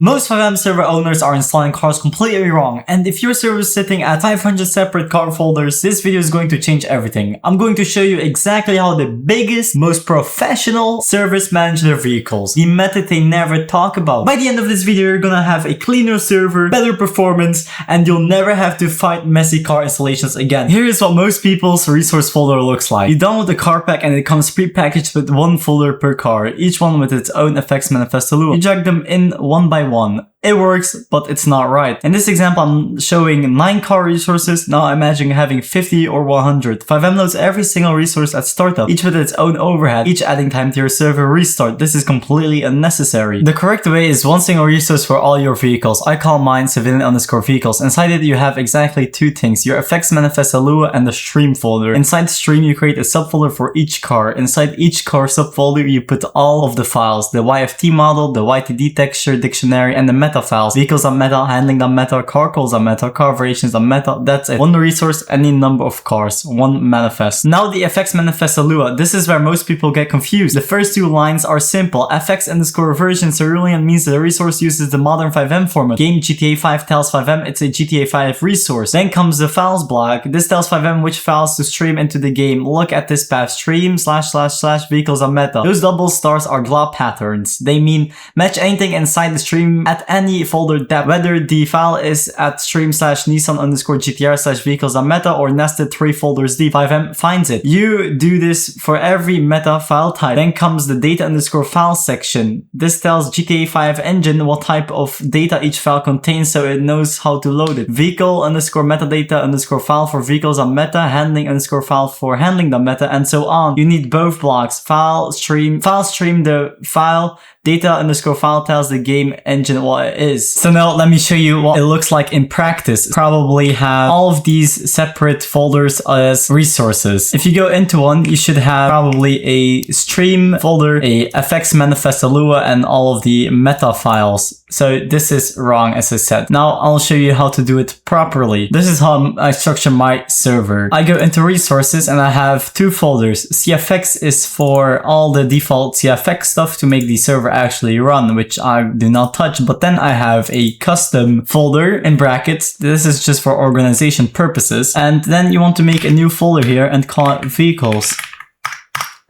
Most FiveM server owners are installing cars completely wrong, and if your server is sitting at 500 separate car folders, this video is going to change everything. I'm going to show you exactly how the biggest, most professional servers manage their vehicles, the method they never talk about. By the end of this video, you're gonna have a cleaner server, better performance, and you'll never have to fight messy car installations again. Here is what most people's resource folder looks like. You download the car pack and it comes pre-packaged with one folder per car, each one with its own fxmanifest.lua. You drag them in one by one. It works, but it's not right. In this example, I'm showing 9 car resources. Now imagine having 50 or 100. FiveM loads every single resource at startup, each with its own overhead, each adding time to your server restart. This is completely unnecessary. The correct way is one single resource for all your vehicles. I call mine civilian_vehicles. Inside it, you have exactly 2 things, your fxmanifest.lua and the stream folder. Inside stream, you create a subfolder for each car. Inside each car subfolder, you put all of the files, the YFT model, the YTD texture, dictionary, and the meta files. Vehicles.meta, handling.meta, car calls.meta, car variations.meta. That's it. One resource, any number of cars. One manifest. Now the fxmanifest.lua. This is where most people get confused. The first 2 lines are simple. fx_version cerulean means the resource uses the modern FiveM format. Game GTA 5 tells FiveM it's a GTA 5 resource. Then comes the files block. This tells FiveM which files to stream into the game. Look at this path. Stream / vehicles.meta. Those double stars are glob patterns. They mean match anything inside the stream at any folder depth, whether the file is at stream / Nissan_GTR / vehicles.meta or nested 3 folders deep. FiveM finds it. You do this for every meta file type. Then comes the data_file section. This tells GTA 5 engine what type of data each file contains so it knows how to load it. Vehicle_metadata_file for vehicles.meta, handling_file for handling.meta, and so on. You need both blocks. File stream the file, data_file tells the game engine what it is. So now let me show you what it looks like in practice. Probably have all of these separate folders as resources. If you go into one, you should have probably a stream folder, a fxmanifest.lua, and all of the meta files. So this is wrong, as I said. Now I'll show you how to do it properly. This is how I structure my server. I go into resources and I have 2 folders. CFX is for all the default CFX stuff to make the server actually run, which I do not touch. But then I have a custom folder in brackets. This is just for organization purposes. And then you want to make a new folder here and call it vehicles.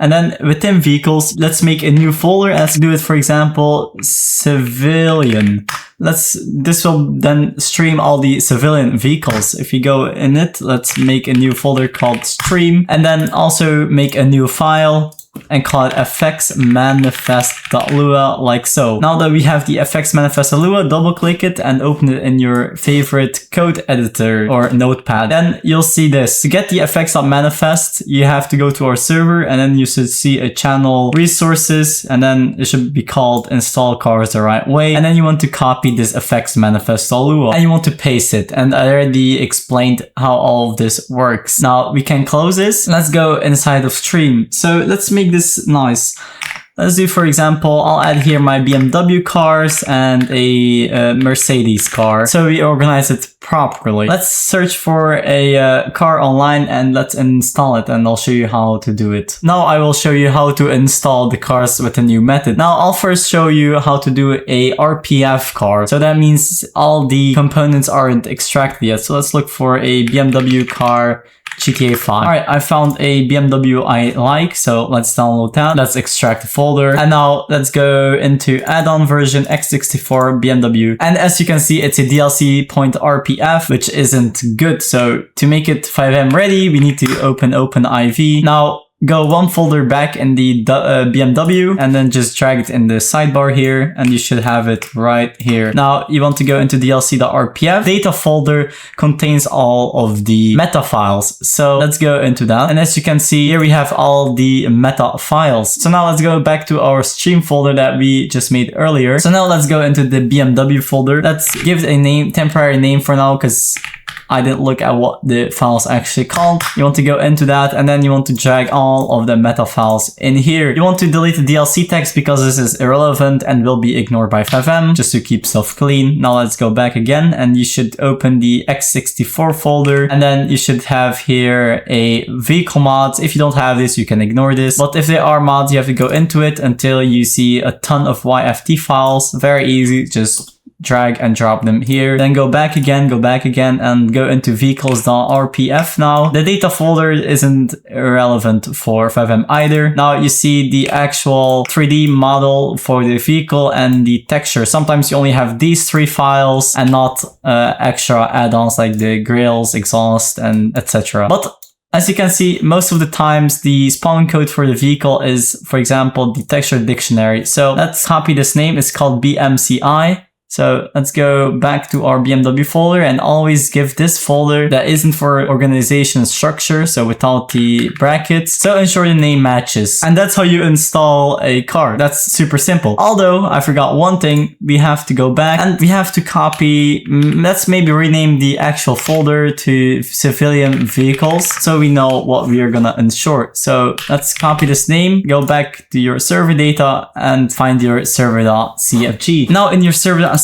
And then within vehicles, let's make a new folder. Let's do it, for example, civilian. This will then stream all the civilian vehicles. If you go in it, let's make a new folder called stream, and then also make a new file and call it fxmanifest.lua, like so. Now that we have the fxmanifest.lua, double click it and open it in your favorite code editor or notepad. Then you'll see this. To get the fx.manifest, you have to go to our server and then you should see a channel resources, and then it should be called install cars the right way. And then you want to copy this fxmanifest.lua and you want to paste it. And I already explained how all of this works. Now we can close this. Let's go inside of stream. So let's make this nice. Let's do, for example, I'll add here my BMW cars and a Mercedes car. So we organize it properly. Let's search for a car online and let's install it, and I'll show you how to do it. Now I will show you how to install the cars with a new method. Now I'll first show you how to do a RPF car. So that means all the components aren't extracted yet. So let's look for a BMW car GTA 5. Alright, I found a BMW I like, so let's download that. Let's extract the folder. And now let's go into add-on version x64 BMW. And as you can see, it's a DLC.rpf, which isn't good. So to make it FiveM ready, we need to open IV. Now go 1 folder back in the BMW and then just drag it in the sidebar here, and you should have it right here. Now you want to go into dlc.rpf. Data folder contains all of the meta files. So let's go into that. And as you can see here, we have all the meta files. So now let's go back to our stream folder that we just made earlier. So now let's go into the BMW folder. Let's give it a name, temporary name for now, because I didn't look at what the files actually called. You want to go into that and then you want to drag all of the meta files in here. You want to delete the DLC text because this is irrelevant and will be ignored by FiveM, just to keep stuff clean. Now let's go back again and you should open the x64 folder, and then you should have here a vehicle mods. If you don't have this, you can ignore this. But if there are mods, you have to go into it until you see a ton of YFT files. Very easy, just drag and drop them here. Then go back again, and go into vehicles.rpf now. The data folder isn't relevant for FiveM either. Now you see the actual 3D model for the vehicle and the texture. Sometimes you only have these 3 files and not extra add-ons like the grills, exhaust, and etc. But as you can see, most of the times the spawn code for the vehicle is, for example, the texture dictionary. So let's copy this name. It's called BMCI. So let's go back to our BMW folder and always give this folder that isn't for organization structure, so without the brackets. So ensure the name matches. And that's how you install a car. That's super simple. Although I forgot one thing, we have to go back and we have to copy, let's maybe rename the actual folder to civilian vehicles so we know what we are gonna ensure. So let's copy this name, go back to your server data and find your server.cfg. Now in your server.cfg,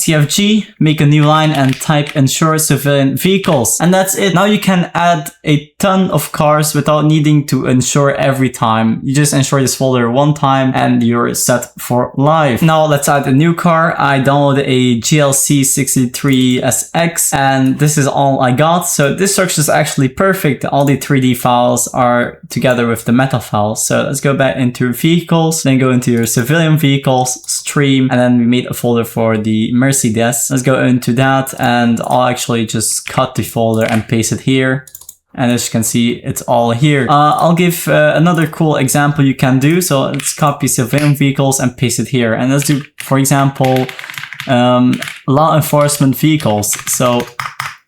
make a new line and type ensure civilian vehicles. And that's it. Now you can add a ton of cars without needing to ensure every time. You just ensure this folder one time and you're set for life. Now let's add a new car. I downloaded a GLC63SX and this is all I got. So this structure is actually perfect. All the 3D files are together with the meta files. So let's go back into vehicles, then go into your civilian vehicles, stream, and then we made a folder for the Mercedes. Let's go into that and I'll actually just cut the folder and paste it here. And as you can see, it's all here. I'll give another cool example you can do. So let's copy civilian vehicles and paste it here. And let's do, for example, law enforcement vehicles. So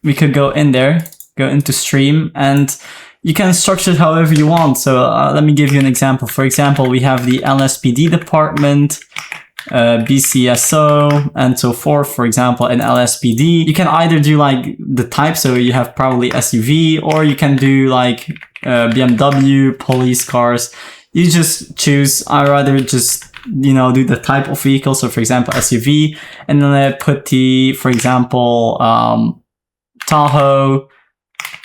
we could go in there, go into stream, and you can structure it however you want. So let me give you an example. For example, we have the LSPD department, BCSO, and so forth. For example, in LSPD, you can either do like the type, so you have probably SUV, or you can do like BMW, police cars. You just choose. I rather just, you know, do the type of vehicle. So for example, SUV, and then I put the, for example, Tahoe,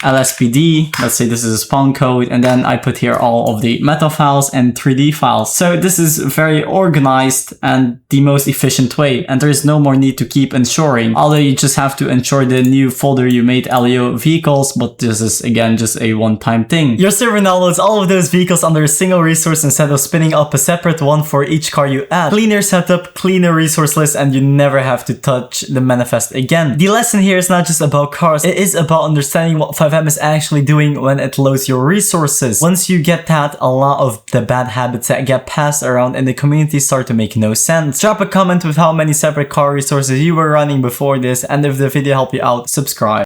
LSPD, let's say this is a spawn code, and then I put here all of the meta files and 3D files. So this is very organized and the most efficient way, and there is no more need to keep ensuring, although you just have to ensure the new folder you made LEO vehicles, but this is again just a one-time thing. Your server now loads all of those vehicles under a single resource instead of spinning up a separate one for each car you add. Cleaner setup, cleaner resource list, and you never have to touch the manifest again. The lesson here is not just about cars, it is about understanding what FiveM is actually doing when it loads your resources. Once you get that, a lot of the bad habits that get passed around in the community start to make no sense. Drop a comment with how many separate car resources you were running before this, and if the video helped you out, subscribe.